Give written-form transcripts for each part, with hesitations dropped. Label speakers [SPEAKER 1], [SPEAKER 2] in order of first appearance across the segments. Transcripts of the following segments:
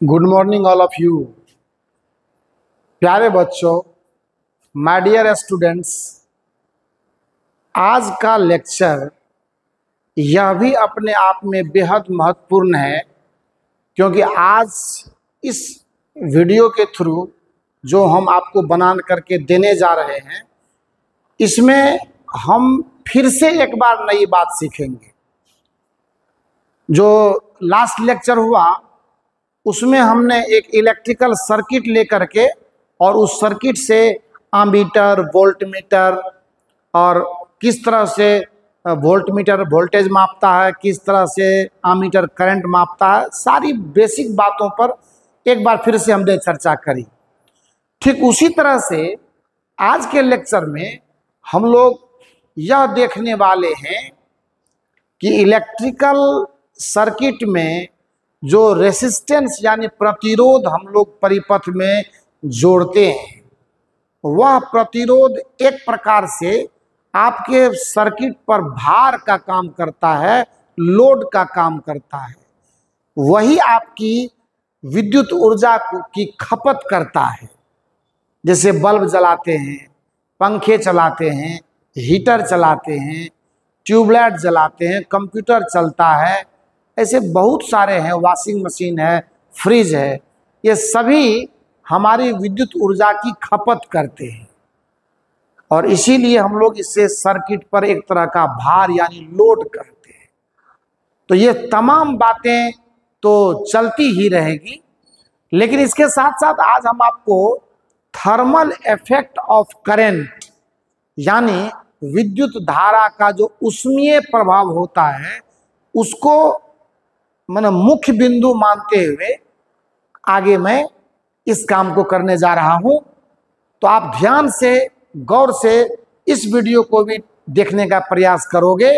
[SPEAKER 1] Good morning all of you. प्यारे बच्चों, my dear students, आज का लेक्चर यह भी अपने आप में बेहद महत्वपूर्ण है, क्योंकि आज इस वीडियो के थ्रू जो हम आपको बना करके देने जा रहे हैं, इसमें हम फिर से एक बार नई बात सीखेंगे। जो लास्ट लेक्चर हुआ उसमें हमने एक इलेक्ट्रिकल सर्किट लेकर के और उस सर्किट से एमीटर, वोल्टमीटर और किस तरह से वोल्टमीटर वोल्टेज मापता है, किस तरह से एमीटर करंट मापता है, सारी बेसिक बातों पर एक बार फिर से हमने चर्चा करी। ठीक उसी तरह से आज के लेक्चर में हम लोग यह देखने वाले हैं कि इलेक्ट्रिकल सर्किट में जो रेसिस्टेंस यानी प्रतिरोध हम लोग परिपथ में जोड़ते हैं, वह प्रतिरोध एक प्रकार से आपके सर्किट पर भार का काम करता है, लोड का काम करता है। वही आपकी विद्युत ऊर्जा की खपत करता है। जैसे बल्ब जलाते हैं, पंखे चलाते हैं, हीटर चलाते हैं, ट्यूबलाइट जलाते हैं, कंप्यूटर चलता है, ऐसे बहुत सारे हैं, वॉशिंग मशीन है, फ्रिज है, ये सभी हमारी विद्युत ऊर्जा की खपत करते हैं। और इसीलिए हम लोग इससे सर्किट पर एक तरह का भार यानी लोड करते हैं। तो ये तमाम बातें तो चलती ही रहेगी, लेकिन इसके साथ साथ आज हम आपको थर्मल इफेक्ट ऑफ करंट यानी विद्युत धारा का जो ऊष्मीय प्रभाव होता है, उसको मैंने मुख्य बिंदु मानते हुए आगे मैं इस काम को करने जा रहा हूं। तो आप ध्यान से, गौर से इस वीडियो को भी देखने का प्रयास करोगे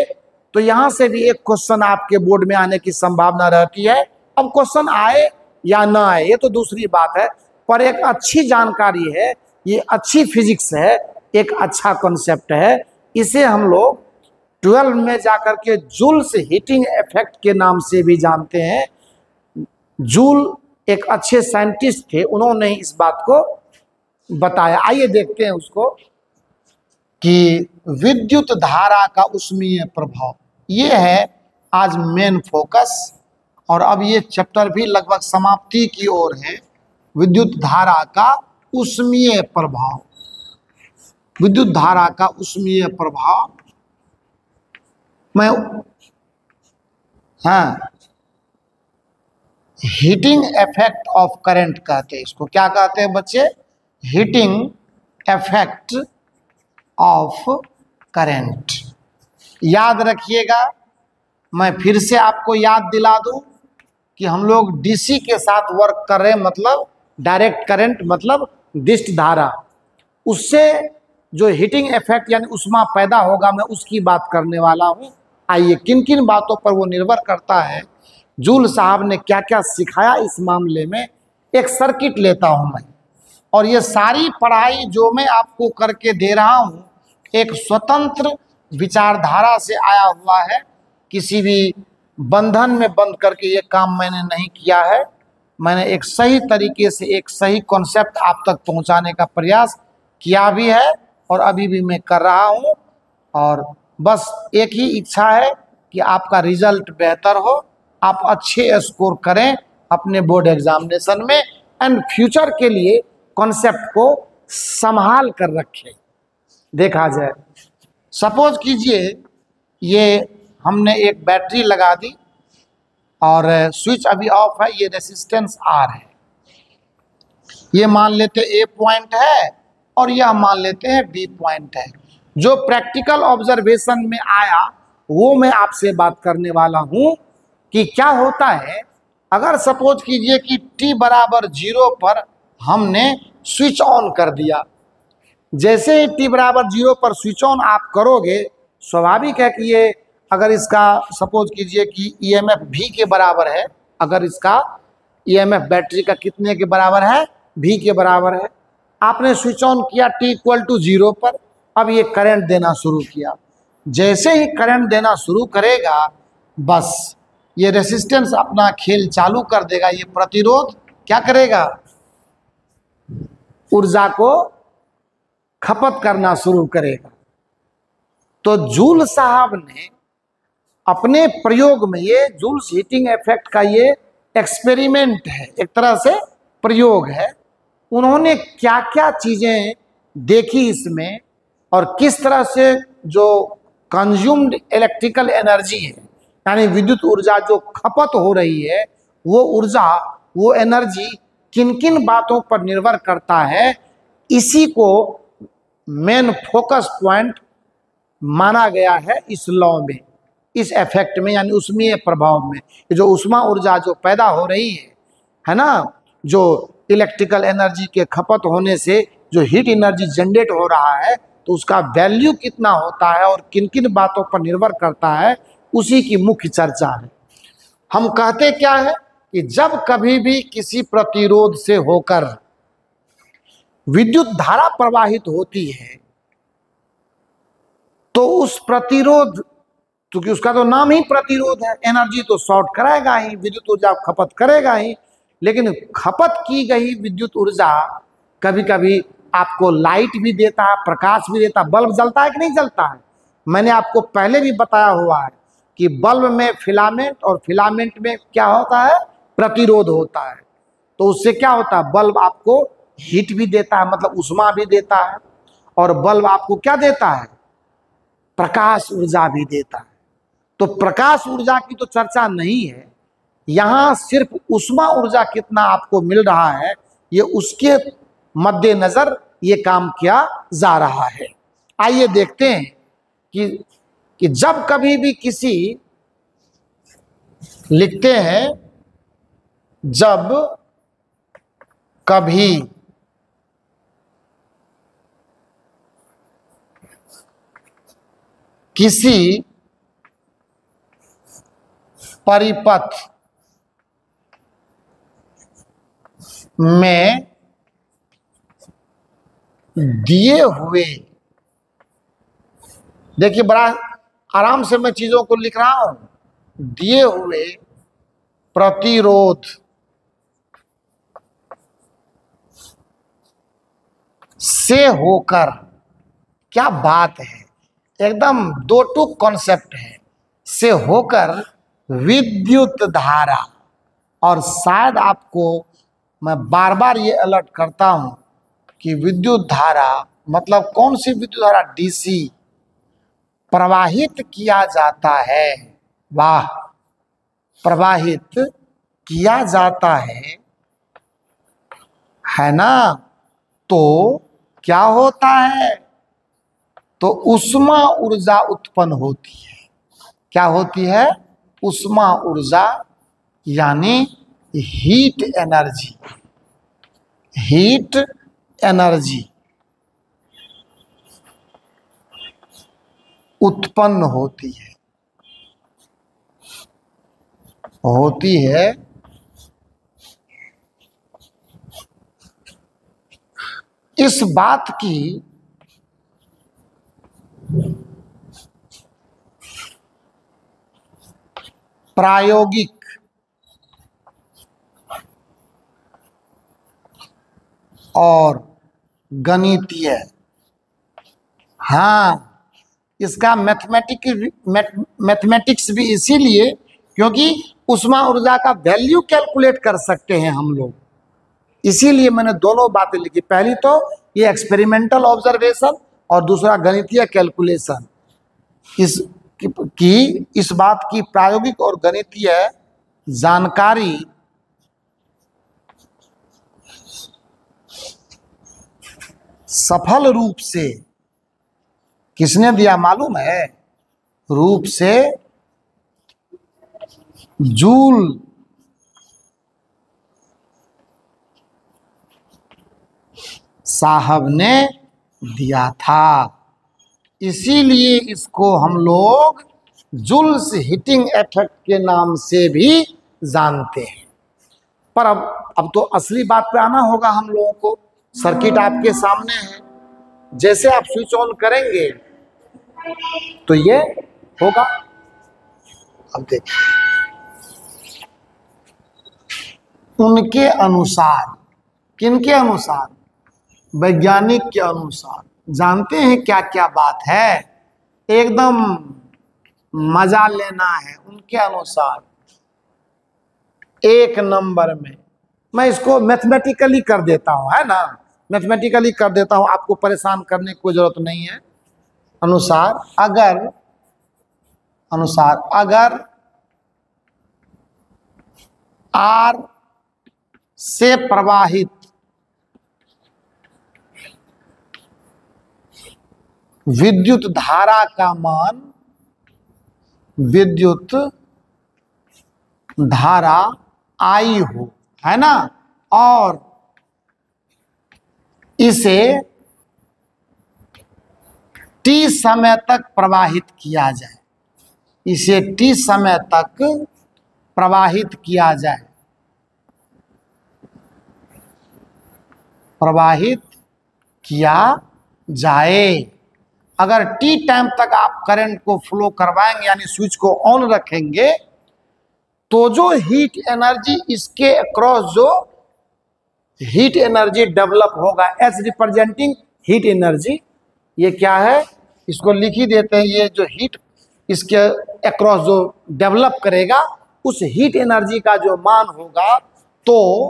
[SPEAKER 1] तो यहां से भी एक क्वेश्चन आपके बोर्ड में आने की संभावना रहती है। अब क्वेश्चन आए या ना आए ये तो दूसरी बात है, पर एक अच्छी जानकारी है, ये अच्छी फिजिक्स है, एक अच्छा कॉन्सेप्ट है। इसे हम लोग 12 में जाकर के जूल्स हीटिंग इफेक्ट के नाम से भी जानते हैं। जूल एक अच्छे साइंटिस्ट थे, उन्होंने इस बात को बताया। आइए देखते हैं उसको कि विद्युत धारा का ऊष्मीय प्रभाव, ये है आज मेन फोकस। और अब ये चैप्टर भी लगभग समाप्ति की ओर है। विद्युत धारा का ऊष्मीय प्रभाव, विद्युत धारा का ऊष्मीय प्रभाव हीटिंग इफेक्ट ऑफ करंट कहते हैं इसको। क्या कहते हैं बच्चे? Heating effect of current. याद रखिएगा, मैं फिर से आपको याद दिला दूं कि हम लोग डीसी के साथ वर्क कर रहे हैं, मतलब डायरेक्ट करंट, मतलब दिष्ट धारा। उससे जो हीटिंग इफेक्ट यानी ऊष्मा पैदा होगा, मैं उसकी बात करने वाला हूं। आइए, किन किन बातों पर वो निर्भर करता है, जूल साहब ने क्या क्या सिखाया इस मामले में, एक सर्किट लेता हूं मैं। और ये सारी पढ़ाई जो मैं आपको करके दे रहा हूं, एक स्वतंत्र विचारधारा से आया हुआ है। किसी भी बंधन में बंध करके ये काम मैंने नहीं किया है। मैंने एक सही तरीके से एक सही कॉन्सेप्ट आप तक पहुंचाने का प्रयास किया भी है और अभी भी मैं कर रहा हूं। और बस एक ही इच्छा है कि आपका रिजल्ट बेहतर हो, आप अच्छे स्कोर करें अपने बोर्ड एग्जामिनेशन में, एंड फ्यूचर के लिए कॉन्सेप्ट को संभाल कर रखें। देखा जाए, सपोज कीजिए ये हमने एक बैटरी लगा दी और स्विच अभी ऑफ है, ये रेसिस्टेंस आर है। ये मान लेते ए पॉइंट है और यह मान लेते हैं बी पॉइंट है। जो प्रैक्टिकल ऑब्जर्वेशन में आया वो मैं आपसे बात करने वाला हूं कि क्या होता है अगर सपोज कीजिए कि t बराबर 0 पर हमने स्विच ऑन कर दिया। जैसे ही t बराबर 0 पर स्विच ऑन आप करोगे, स्वाभाविक है कि ये अगर इसका सपोज कीजिए कि ईएमएफ v के बराबर है, अगर इसका ईएमएफ बैटरी का कितने के बराबर है? v के बराबर है। आपने स्विच ऑन किया t इक्वल टू 0 पर, अब ये करंट देना शुरू किया। जैसे ही करंट देना शुरू करेगा, बस ये रेसिस्टेंस अपना खेल चालू कर देगा, ये प्रतिरोध क्या करेगा, ऊर्जा को खपत करना शुरू करेगा। तो जूल साहब ने अपने प्रयोग में, ये जूल्स हीटिंग इफेक्ट का ये एक्सपेरिमेंट है, एक तरह से प्रयोग है। उन्होंने क्या क्या चीजें देखी इसमें, और किस तरह से जो कंज्यूम्ड इलेक्ट्रिकल एनर्जी है, यानी विद्युत ऊर्जा जो खपत हो रही है, वो ऊर्जा, वो एनर्जी किन किन बातों पर निर्भर करता है, इसी को मेन फोकस पॉइंट माना गया है इस लॉ में, इस इफेक्ट में, यानी उसमें प्रभाव में। जो उष्मा ऊर्जा जो पैदा हो रही है ना, जो इलेक्ट्रिकल एनर्जी के खपत होने से जो हीट एनर्जी जनरेट हो रहा है, तो उसका वैल्यू कितना होता है और किन किन बातों पर निर्भर करता है, उसी की मुख्य चर्चा है। हम कहते क्या है कि जब कभी भी किसी प्रतिरोध से होकर विद्युत धारा प्रवाहित होती है, तो उस प्रतिरोध, क्योंकि उसका तो नाम ही प्रतिरोध है, एनर्जी तो शॉर्ट कराएगा ही, विद्युत ऊर्जा खपत करेगा ही। लेकिन खपत की गई विद्युत ऊर्जा कभी कभी आपको लाइट भी देता है, प्रकाश भी देता है। बल्ब जलता है कि नहीं जलता है? मैंने आपको पहले भी बताया हुआ है कि बल्ब में फिलामेंट, और फिलामेंट में क्या होता है, प्रतिरोध होता है। तो उससे क्या होता है, बल्ब आपको हीट भी देता है, मतलब उष्मा भी देता है, और बल्ब आपको क्या देता है, प्रकाश ऊर्जा भी देता है। तो प्रकाश ऊर्जा की तो चर्चा नहीं है यहाँ, सिर्फ उष्मा ऊर्जा कितना आपको मिल रहा है, ये उसके मद्देनजर ये काम किया जा रहा है। आइए देखते हैं कि जब कभी भी किसी, लिखते हैं, जब कभी किसी परिपथ में दिए हुए, देखिए बड़ा आराम से मैं चीजों को लिख रहा हूं, दिए हुए प्रतिरोध से होकर, क्या बात है, एकदम दो टूक कॉन्सेप्ट है, से होकर विद्युत धारा। और शायद आपको मैं बार बार ये अलर्ट करता हूं कि विद्युत धारा मतलब कौन सी विद्युत धारा, डीसी प्रवाहित किया जाता है। वाह, प्रवाहित किया जाता है ना। तो क्या होता है, तो उष्मा ऊर्जा उत्पन्न होती है। क्या होती है, उष्मा ऊर्जा, यानी हीट एनर्जी, हीट एनर्जी उत्पन्न होती है इस बात की प्रायोगिक और गणितीय, हाँ, इसका मैथमेटिक्स भी इसीलिए क्योंकि उष्मा ऊर्जा का वैल्यू कैलकुलेट कर सकते हैं हम लोग, इसीलिए मैंने दोनों बातें लिखी। पहली तो ये एक्सपेरिमेंटल ऑब्जर्वेशन, और दूसरा गणितीय कैलकुलेशन। इस बात की प्रायोगिक और गणितीय जानकारी सफल रूप से किसने दिया मालूम है, रूप से जूल साहब ने दिया था। इसीलिए इसको हम लोग जूल्स हीटिंग इफेक्ट के नाम से भी जानते हैं। पर अब तो असली बात पे आना होगा हम लोगों को। सर्किट आपके सामने है, जैसे आप स्विच ऑन करेंगे तो ये होगा। अब देखिए, उनके अनुसार, किनके अनुसार? वैज्ञानिक के अनुसार। जानते हैं क्या क्या बात है? एकदम मजा लेना है। उनके अनुसार एक नंबर में, मैं इसको मैथमेटिकली कर देता हूं, है ना, मैथमेटिकली कर देता हूं, आपको परेशान करने की कोई जरूरत नहीं है। अनुसार अगर आर से प्रवाहित विद्युत धारा का मान, विद्युत धारा आई हो, है ना, और इसे टी समय तक प्रवाहित किया जाए, इसे टी समय तक प्रवाहित किया जाए, प्रवाहित किया जाए। अगर टी टाइम तक आप करंट को फ्लो करवाएंगे, यानी स्विच को ऑन रखेंगे, तो जो हीट एनर्जी इसके अक्रॉस जो हीट एनर्जी डेवलप होगा, एच रिप्रेजेंटिंग हीट एनर्जी, ये क्या है, इसको लिख ही देते हैं। ये जो हीट इसके अक्रॉस जो डेवलप करेगा, उस हीट एनर्जी का जो मान होगा, तो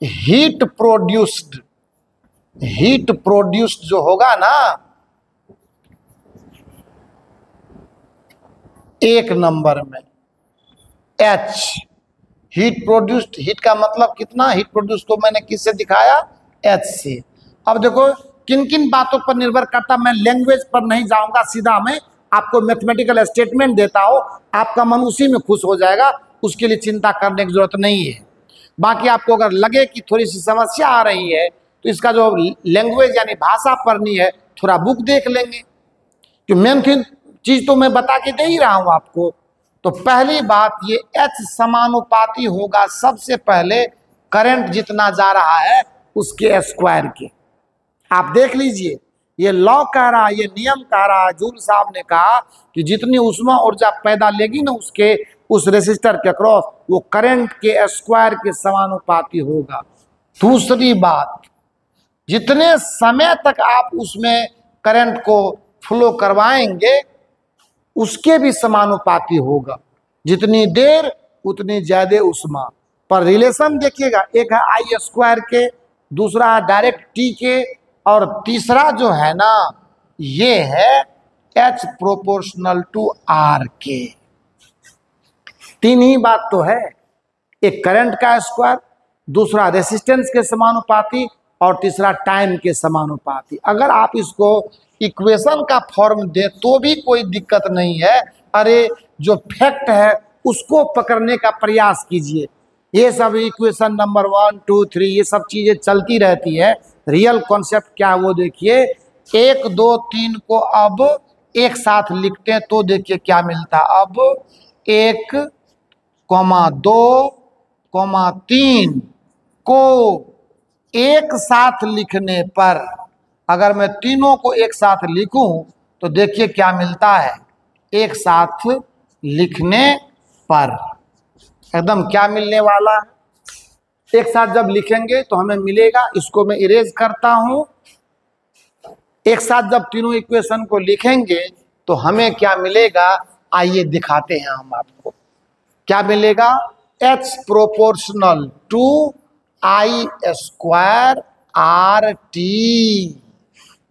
[SPEAKER 1] हीट प्रोड्यूस्ड जो होगा ना, एक नंबर में H, हीट प्रोड्यूस्ड, हीट का मतलब कितना, हीट प्रोड्यूस को मैंने किससे दिखाया, H से। अब देखो किन किन बातों पर निर्भर करता, मैं लैंग्वेज पर नहीं जाऊंगा, सीधा मैं आपको मैथमेटिकल स्टेटमेंट देता हूं, आपका मन उसी में खुश हो जाएगा, उसके लिए चिंता करने की जरूरत नहीं है। बाकी आपको अगर लगे कि थोड़ी सी समस्या आ रही है, तो इसका जो लैंग्वेज यानी भाषा पढ़नी है, थोड़ा बुक देख लेंगे। तो मेन चीज तो मैं बता के दे ही रहा हूं आपको। तो पहली बात, ये H समानुपाती होगा सबसे पहले करंट जितना जा रहा है उसके स्क्वायर के। आप देख लीजिए, ये लॉ कह रहा है, ये नियम कह रहा है, जूल साहब ने कहा कि जितनी उष्मा ऊर्जा पैदा लेगी ना उसके उस रेसिस्टर के क्रॉस, वो करंट के स्क्वायर के समानुपाती होगा। दूसरी बात, जितने समय तक आप उसमें करंट को फ्लो करवाएंगे उसके भी समानुपाती होगा, जितनी देर उतनी ज्यादा उष्मा। पर रिलेशन देखिएगा, एक है आई स्क्वायर के, दूसरा है डायरेक्ट टी के, और तीसरा जो है ना, ये है H प्रोपोर्शनल टू R के। तीन ही बात तो है, एक करंट का स्क्वायर, दूसरा रेसिस्टेंस के समानुपाती, और तीसरा टाइम के समानुपाती। अगर आप इसको इक्वेशन का फॉर्म दे तो भी कोई दिक्कत नहीं है, अरे जो फैक्ट है उसको पकड़ने का प्रयास कीजिए। ये सब इक्वेशन नंबर 1, 2, 3 ये सब चीजें चलती रहती है, रियल कॉन्सेप्ट क्या है वो देखिए। 1, 2, 3 को अब एक साथ लिखते हैं तो देखिए क्या मिलता है। अब 1, 2, 3 को एक साथ लिखने पर, अगर मैं तीनों को एक साथ लिखूं तो देखिए क्या मिलता है। एक साथ लिखने पर एकदम क्या मिलने वाला है, एक साथ जब लिखेंगे तो हमें मिलेगा, इसको मैं इरेज करता हूं। एक साथ जब तीनों इक्वेशन को लिखेंगे तो हमें क्या मिलेगा, आइए दिखाते हैं हम आपको क्या मिलेगा। H proportional to I square RT,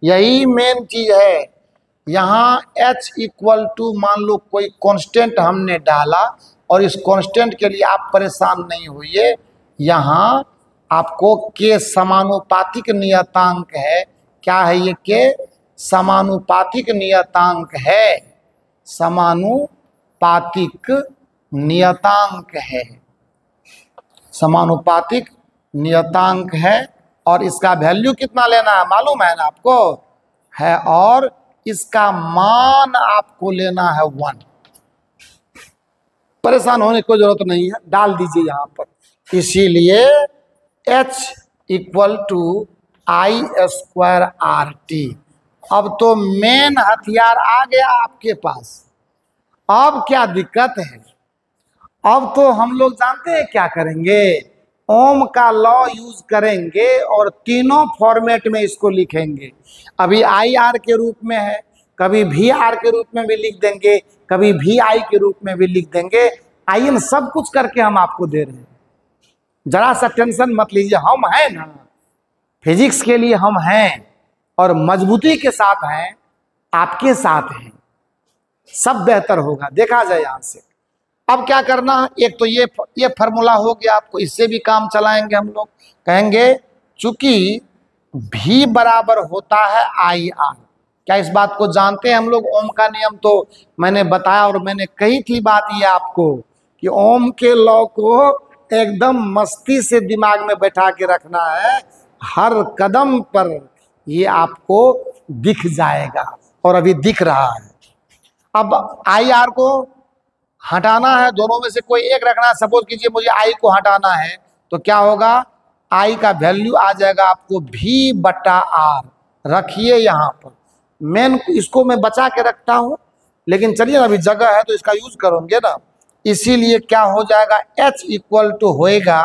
[SPEAKER 1] यही मेन चीज है। यहाँ H इक्वल टू, मान लो कोई कांस्टेंट हमने डाला, और इस कांस्टेंट के लिए आप परेशान नहीं होइए, यहाँ आपको के समानुपातिक नियतांक है। क्या है ये, के समानुपातिक नियतांक है, समानुपातिक नियतांक है, समानुपातिक नियतांक है। और इसका वैल्यू कितना लेना है मालूम है ना आपको, है, और इसका मान आपको लेना है 1। परेशान होने की जरूरत नहीं है, डाल दीजिए यहां पर। इसीलिए H equal to I square RT। अब तो मेन हथियार आ गया आपके पास। अब क्या दिक्कत है, अब तो हम लोग जानते हैं क्या करेंगे, ओम का लॉ यूज करेंगे और तीनों फॉर्मेट में इसको लिखेंगे। अभी आई आर के रूप में है, कभी भी आर के रूप में भी लिख देंगे, कभी भी आई के रूप में भी लिख देंगे। आइए सब कुछ करके हम आपको दे रहे हैं, जरा सा टेंशन मत लीजिए। हम हैं ना, फिजिक्स के लिए हम हैं और मजबूती के साथ हैं, आपके साथ हैं, सब बेहतर होगा। देखा जाए यहां से। अब क्या करना है, एक तो ये फार्मूला हो गया, आपको इससे भी काम चलाएंगे हम लोग। कहेंगे चूंकि भी बराबर होता है आई आर, क्या इस बात को जानते हैं हम लोग? ओम का नियम तो मैंने बताया और मैंने कही थी बात ये आपको कि ओम के लॉ को एकदम मस्ती से दिमाग में बैठा के रखना है, हर कदम पर ये आपको दिख जाएगा और अभी दिख रहा है। अब आई आर को हटाना है, दोनों में से कोई एक रखना है। सपोज कीजिए मुझे आई को हटाना है, तो क्या होगा, आई का वैल्यू आ जाएगा आपको भी बटा आर। रखिए यहाँ पर, मेन इसको मैं बचा के रखता हूँ, लेकिन चलिए अभी जगह है तो इसका यूज करोगे ना, इसीलिए क्या हो जाएगा, H इक्वल टू होएगा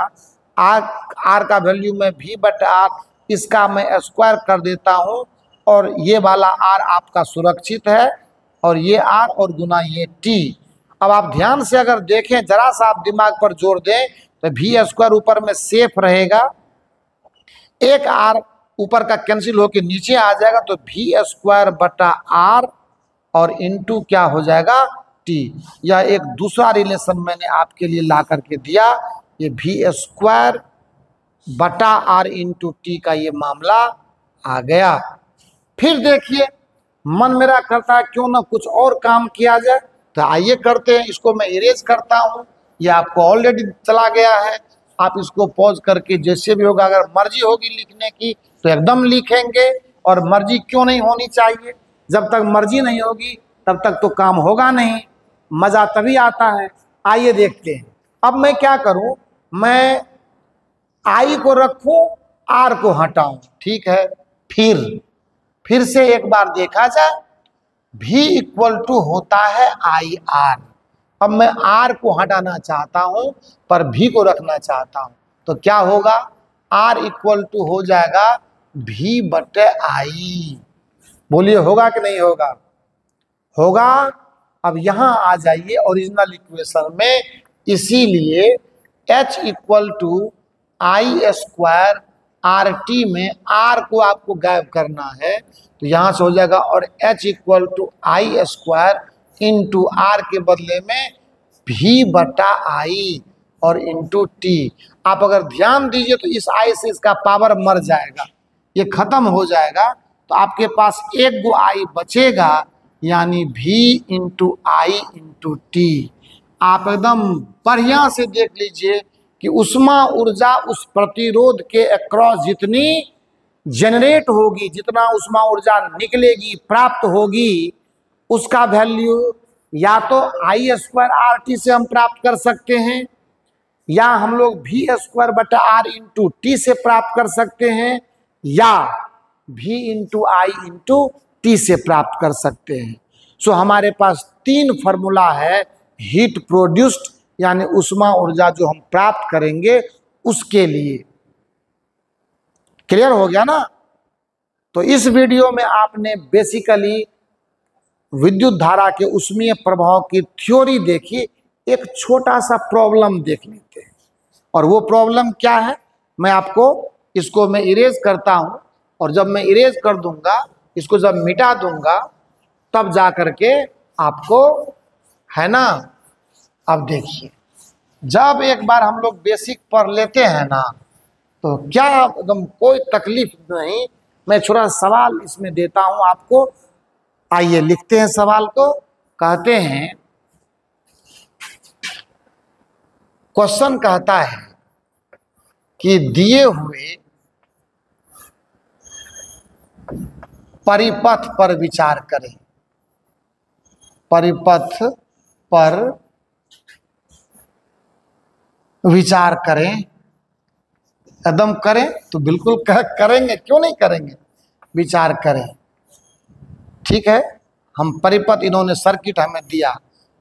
[SPEAKER 1] आर का वैल्यू में भी बटा आर, इसका मैं स्क्वायर कर देता हूँ और ये वाला आर आपका सुरक्षित है और ये आर और गुना ये टी। अब आप ध्यान से अगर देखें, जरा सा आप दिमाग पर जोर दें तो भी स्क्वायर ऊपर में सेफ रहेगा, एक आर ऊपर का कैंसिल होकर नीचे आ जाएगा, तो भी स्क्वायर बटा आर और इंटू क्या हो जाएगा, टी। यह एक दूसरा रिलेशन मैंने आपके लिए ला करके दिया, ये भी स्क्वायर बटा आर इंटू टी का ये मामला आ गया। फिर देखिए मन मेरा करता है क्यों ना कुछ और काम किया जाए, तो आइए करते हैं। इसको मैं इरेज करता हूँ, ये आपको ऑलरेडी चला गया है, आप इसको पॉज करके जैसे भी होगा, अगर मर्जी होगी लिखने की तो एकदम लिखेंगे, और मर्जी क्यों नहीं होनी चाहिए, जब तक मर्जी नहीं होगी तब तक तो काम होगा नहीं, मज़ा तभी आता है। आइए देखते हैं। अब मैं क्या करूं, मैं आई को रखूं, आर को हटाऊं, ठीक है। फिर से एक बार देखा जाए, भी इक्वल टू होता है आई आर। अब मैं आर को हटाना चाहता हूं पर भी को रखना चाहता हूं, तो क्या होगा, आर इक्वल टू हो जाएगा भी बटे आई। बोलिए होगा कि नहीं होगा? होगा। अब यहां आ जाइए ओरिजिनल इक्वेशन में, इसीलिए H equal to I square R T में आर को आपको गायब करना है, तो यहां से हो जाएगा, और H equal to I square into R के बदले में भी बटा आई और इंटू टी। आप अगर ध्यान दीजिए तो इस आई से इसका पावर मर जाएगा, ये खत्म हो जाएगा, तो आपके पास एक गो आई बचेगा, यानी भी इंटू आई इंटू टी। आप एकदम बढ़िया से देख लीजिए कि उष्मा ऊर्जा उस प्रतिरोध के अक्रॉस जितनी जनरेट होगी, जितना उष्मा ऊर्जा निकलेगी, प्राप्त होगी, उसका वैल्यू या तो आई स्क्वायर आर टी से हम प्राप्त कर सकते हैं, या हम लोग भी स्क्वायर बटा आर इंटू टी से प्राप्त कर सकते हैं, या भी इंटू आई इंटू टी से प्राप्त कर सकते हैं। सो हमारे पास तीन फार्मूला है हीट प्रोड्यूस्ड, यानी उष्मा ऊर्जा जो हम प्राप्त करेंगे उसके लिए। क्लियर हो गया ना? तो इस वीडियो में आपने बेसिकली विद्युत धारा के ऊष्मीय प्रभाव की थ्योरी देखी। एक छोटा सा प्रॉब्लम देख लेते हैं, और वो प्रॉब्लम क्या है, मैं आपको इसको मैं इरेज करता हूं, और जब मैं इरेज कर दूंगा, इसको जब मिटा दूंगा, तब जा करके आपको, है ना। अब देखिए, जब एक बार हम लोग बेसिक पढ़ लेते हैं ना, तो क्या एकदम कोई तकलीफ नहीं। मैं छोटा सवाल इसमें देता हूं आपको, आइए लिखते हैं सवाल को। कहते हैं, क्वेश्चन कहता है कि दिए हुए परिपथ पर विचार करें। परिपथ पर विचार करें, एकदम करें तो बिल्कुल करेंगे, क्यों नहीं करेंगे, विचार करें, ठीक है। हम परिपथ, इन्होंने सर्किट हमें दिया,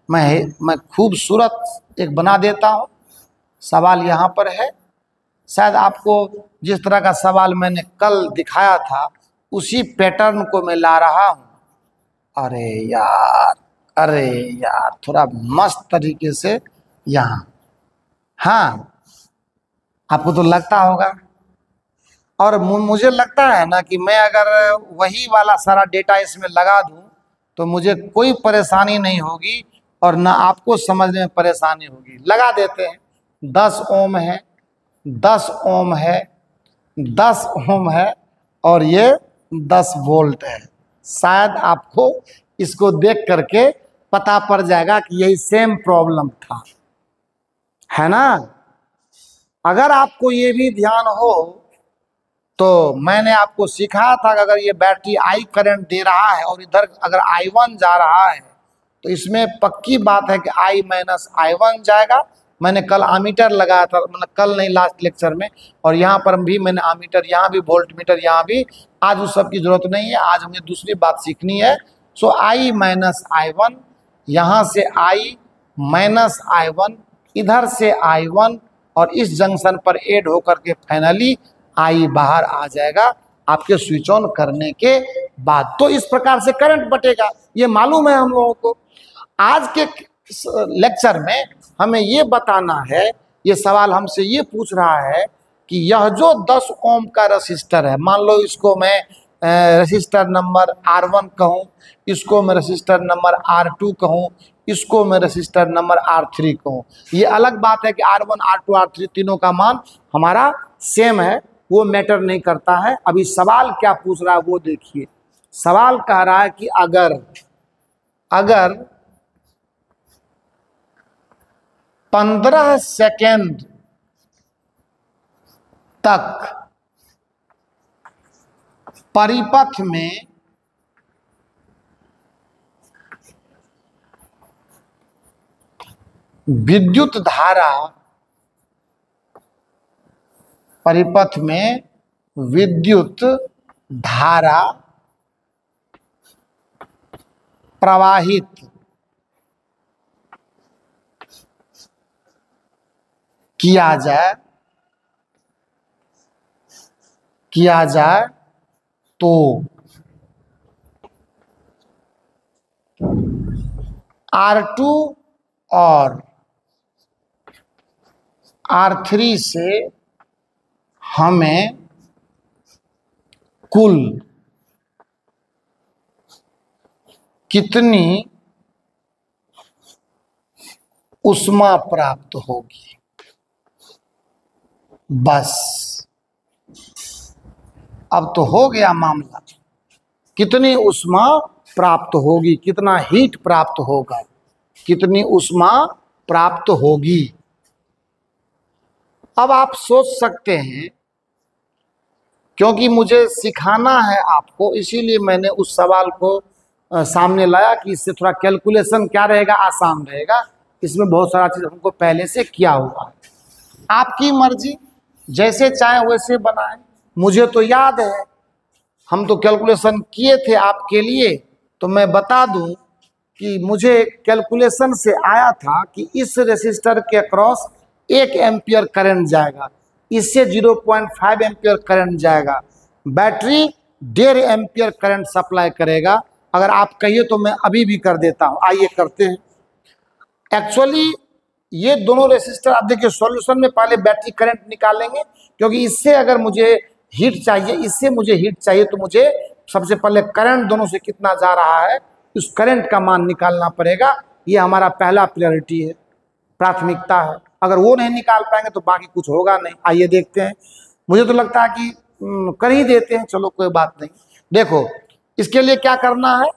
[SPEAKER 1] मैं खूबसूरत एक बना देता हूँ। सवाल यहाँ पर है, शायद आपको जिस तरह का सवाल मैंने कल दिखाया था उसी पैटर्न को मैं ला रहा हूँ। अरे यार, अरे यार, थोड़ा मस्त तरीके से यहाँ, हाँ आपको तो लगता होगा, और मुझे लगता है ना कि मैं अगर वही वाला सारा डेटा इसमें लगा दूं तो मुझे कोई परेशानी नहीं होगी और ना आपको समझने में परेशानी होगी। लगा देते हैं। 10 ओम है, 10 ओम है, 10 ओम है और ये 10 वोल्ट है। शायद आपको इसको देख करके पता पड़ जाएगा कि यही सेम प्रॉब्लम था, है ना। अगर आपको ये भी ध्यान हो तो मैंने आपको सिखाया था कि अगर ये बैटरी आई करंट दे रहा है और इधर अगर I1 जा रहा है तो इसमें पक्की बात है कि I माइनस I1 जाएगा। मैंने कल आमीटर लगाया था, मतलब कल नहीं, लास्ट लेक्चर में, और यहाँ पर भी मैंने आमीटर, यहाँ भी वोल्ट मीटर, यहाँ भी। आज उस सब की जरूरत नहीं है, आज हमें दूसरी बात सीखनी है। सो I माइनस I1, यहाँ से I माइनस I1, इधर से I1 और इस जंक्शन पर ऐड होकर के फाइनली I बाहर आ जाएगा आपके स्विच ऑन करने के बाद। तो इस प्रकार से करंट बटेगा, ये मालूम है हम लोगों को। आज के लेक्चर में हमें ये बताना है, ये सवाल हमसे ये पूछ रहा है कि यह जो 10 ओम का रजिस्टर है, मान लो इसको मैं रजिस्टर नंबर R1 कहूँ, इसको मैं रजिस्टर नंबर R2 कहूँ, इसको मैं रजिस्टर नंबर R3 कहूँ। ये अलग बात है कि R1, R2, R3 तीनों का मान हमारा सेम है, वो मैटर नहीं करता है। अभी सवाल क्या पूछ रहा है वो देखिए। सवाल कह रहा है कि अगर 15 सेकेंड तक परिपथ में विद्युत धारा, परिपथ में विद्युत धारा प्रवाहित किया जाए तो R2 और R3 से हमें कुल कितनी ऊष्मा प्राप्त होगी। बस अब तो हो गया मामला। कितनी ऊष्मा प्राप्त होगी, कितना हीट प्राप्त होगा, कितनी ऊष्मा प्राप्त होगी। अब आप सोच सकते हैं, क्योंकि मुझे सिखाना है आपको, इसीलिए मैंने उस सवाल को सामने लाया कि इससे थोड़ा कैलकुलेशन क्या रहेगा, आसान रहेगा। इसमें बहुत सारा चीज हमको पहले से किया हुआ है। आपकी मर्जी, जैसे चाहे वैसे बनाएं। मुझे तो याद है, हम तो कैलकुलेशन किए थे आपके लिए। तो मैं बता दूं कि मुझे कैलकुलेशन से आया था कि इस रेसिस्टर के अक्रॉस 1 एम्पियर करंट जाएगा, इससे 0.5 एम्पियर करंट जाएगा। बैटरी 1.5 एम्पियर करंट सप्लाई करेगा। अगर आप कहिए तो मैं अभी भी कर देता हूं, आइए करते हैं। एक्चुअली ये दोनों रेसिस्टर, आप देखिए सॉल्यूशन में पहले बैटरी करंट निकालेंगे, क्योंकि इससे अगर मुझे हीट चाहिए, इससे मुझे हीट चाहिए, तो मुझे सबसे पहले करंट दोनों से कितना जा रहा है उस करंट का मान निकालना पड़ेगा। ये हमारा पहला प्रायोरिटी है, प्राथमिकता है। अगर वो नहीं निकाल पाएंगे तो बाकी कुछ होगा नहीं। आइए देखते हैं। मुझे तो लगता है कि कर ही देते हैं, चलो कोई बात नहीं। देखो इसके लिए क्या करना है,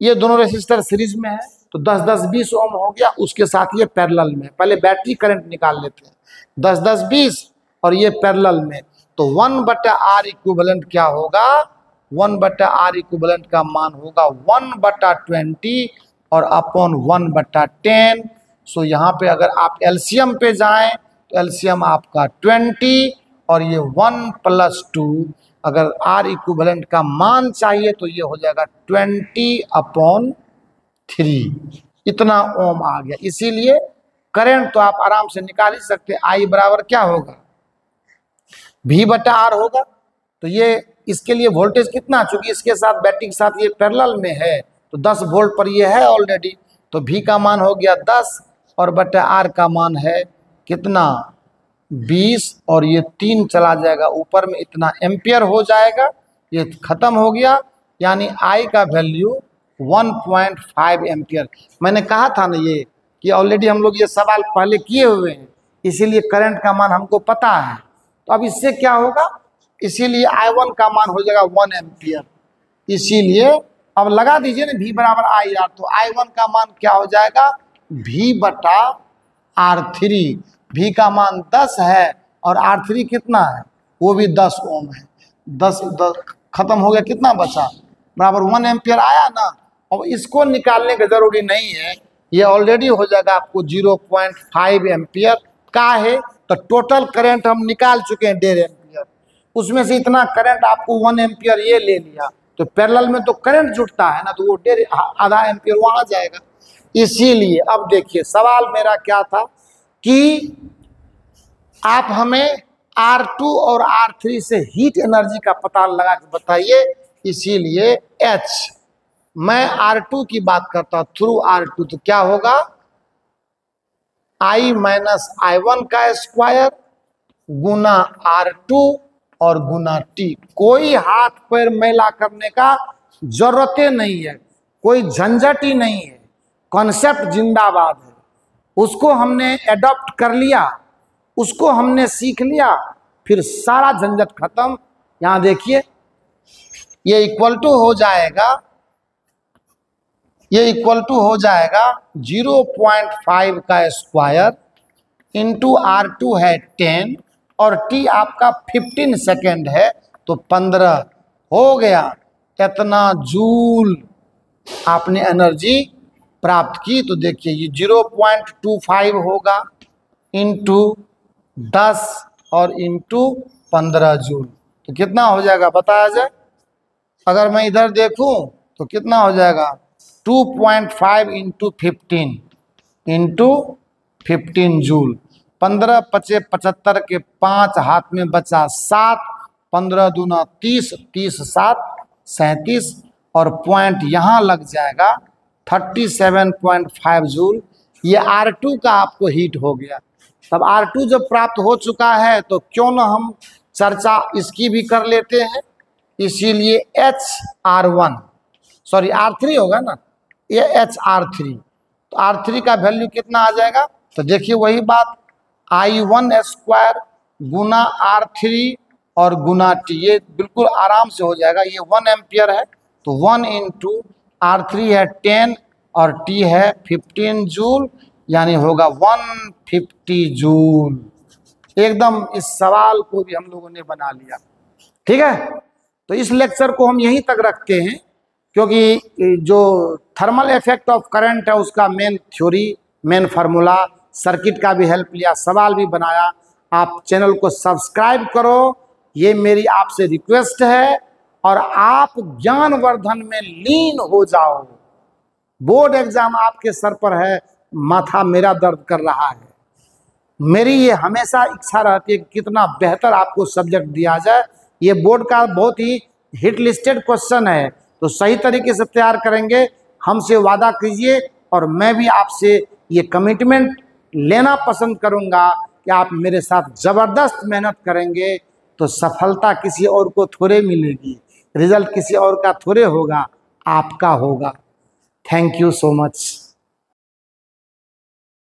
[SPEAKER 1] ये दोनों रेसिस्टर सीरीज में है तो 10-10, 20 ओम हो गया, उसके साथ ये पैरेलल में। पहले बैटरी करंट निकाल लेते हैं, 10-10, 20 और ये पैरेलल में। तो 1/R इक्विवेलेंट क्या होगा, 1/R इक्विवेलेंट का मान होगा 1/20 और अपॉन 1/10। सो यहाँ पे अगर आप एलसीएम पे जाएं तो एलसीएम आपका 20 और ये 1 + 2। अगर R इक्विवेलेंट का मान चाहिए तो ये हो जाएगा 20/3। इतना ओम आ गया। इसीलिए करंट तो आप आराम से निकाल ही सकते हैं। आई बराबर क्या होगा, V बटा आर होगा। तो ये इसके लिए वोल्टेज कितना, चूंकि इसके साथ बैटरी के साथ ये पैरेलल में है तो 10 वोल्ट पर ये है ऑलरेडी, तो V का मान हो गया 10 और बटा आर का मान है कितना 20, और ये 3 चला जाएगा ऊपर में, इतना एम्पियर हो जाएगा। ये खत्म हो गया, यानी आई का वैल्यू 1.5 एम्पियर। मैंने कहा था ना ये कि ऑलरेडी हम लोग ये सवाल पहले किए हुए हैं, इसीलिए करंट का मान हमको पता है। तो अब इससे क्या होगा, इसीलिए I1 का मान हो जाएगा 1 एम्पियर। इसीलिए अब लगा दीजिए ना V बराबर आई आर, तो I1 का मान क्या हो जाएगा V बटा R3। V का मान 10 है और R3 कितना है, वो भी 10 ओम है। 10 खत्म हो गया, कितना बचा बराबर 1 एम्पियर आया ना। अब इसको निकालने की जरूरी नहीं है, ये ऑलरेडी हो जाएगा आपको 0.5 एम्पियर का है। तो टोटल करंट हम निकाल चुके हैं 1.5 एम्पियर, उसमें से इतना करंट आपको 1 एम्पियर ये ले लिया, तो पैरेलल में तो करंट जुटता है ना, तो वो 1.5 आधा एम्पियर वहाँ आ जाएगा। इसीलिए अब देखिए सवाल मेरा क्या था कि आप हमें R2 और R3 से हीट एनर्जी का पता लगा के बताइए। इसीलिए H, मैं R2 की बात करता थ्रू R2, तो क्या होगा I माइनस I1 का स्क्वायर गुना R2 और गुना T। कोई हाथ पैर मैला करने का जरूरत नहीं है, कोई झंझट ही नहीं है, कॉन्सेप्ट जिंदाबाद है। उसको हमने एडॉप्ट कर लिया, उसको हमने सीख लिया, फिर सारा झंझट खत्म। यहां देखिए ये इक्वल टू हो जाएगा, ये इक्वल टू हो जाएगा 0.5 का स्क्वायर इंटू R2 है 10 और T आपका 15 सेकेंड है, तो 15 हो गया। इतना जूल आपने एनर्जी प्राप्त की। तो देखिए ये 0.25 होगा इंटू 10 और इंटू 15 जूल, तो कितना हो जाएगा बताया जाए। अगर मैं इधर देखूं तो कितना हो जाएगा 2.5 इंटू 15 जूल। 15 पचे 75 के 5 हाथ में बचा 7, 15 दूना 30, 30 7 37 और पॉइंट यहाँ लग जाएगा 37.5 जूल। ये R2 का आपको हीट हो गया। तब R2 जब प्राप्त हो चुका है तो क्यों ना हम चर्चा इसकी भी कर लेते हैं। इसीलिए HR1 सॉरी R3 होगा ना, ये HR3, तो R3 का वैल्यू कितना आ जाएगा। तो देखिए वही बात, I1 स्क्वायर गुना R3 और गुना T, ये बिल्कुल आराम से हो जाएगा। ये 1 एम्पियर है तो 1 इंटू R3 है 10 और T है 15 जूल, यानी होगा 150 जूल। एकदम इस सवाल को भी हम लोगों ने बना लिया। ठीक है, तो इस लेक्चर को हम यहीं तक रखते हैं, क्योंकि जो थर्मल इफेक्ट ऑफ करंट है उसका main theory, main formula, circuit का भी हेल्प लिया, सवाल भी बनाया। आप चैनल को सब्सक्राइब करो, ये मेरी आपसे रिक्वेस्ट है, और आप ज्ञानवर्धन में लीन हो जाओ। बोर्ड एग्जाम आपके सर पर है, माथा मेरा दर्द कर रहा है। मेरी ये हमेशा इच्छा रहती है कि कितना बेहतर आपको सब्जेक्ट दिया जाए। ये बोर्ड का बहुत ही हिट लिस्टेड क्वेश्चन है, तो सही तरीके से तैयार करेंगे, हमसे वादा कीजिए। और मैं भी आपसे ये कमिटमेंट लेना पसंद करूंगा कि आप मेरे साथ ज़बरदस्त मेहनत करेंगे तो सफलता किसी और को थोड़े मिलेगी, रिजल्ट किसी और का थोड़े होगा, आपका होगा। Thank you so much.